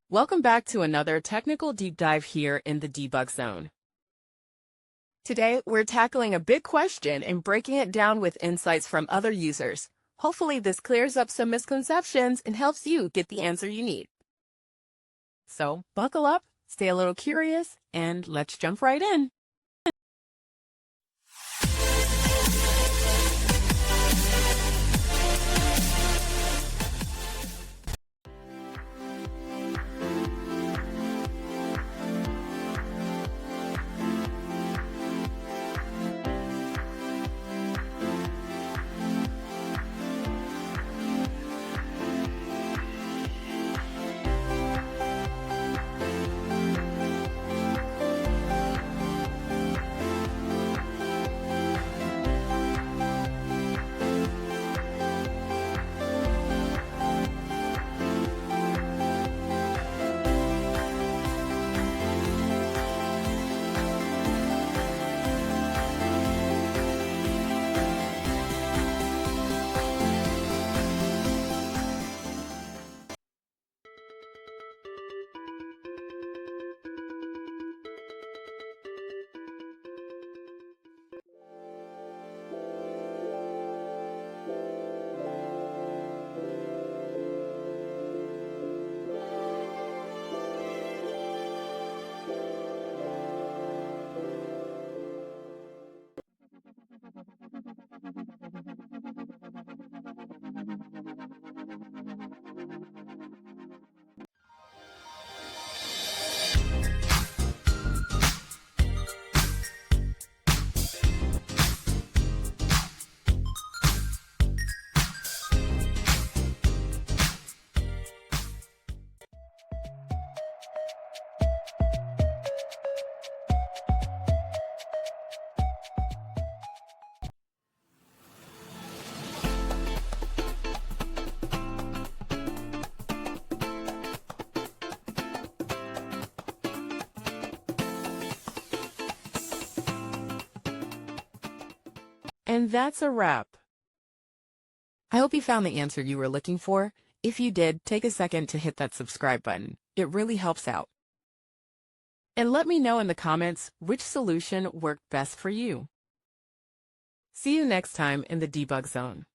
Welcome back to another technical deep dive here in the Debug Zone. Today, we're tackling a big question and breaking it down with insights from other users. Hopefully, this clears up some misconceptions and helps you get the answer you need. So, buckle up, stay a little curious, and let's jump right in. And that's a wrap. I hope you found the answer you were looking for. If you did, take a second to hit that subscribe button. It really helps out. And let me know in the comments which solution worked best for you. See you next time in the Debug Zone.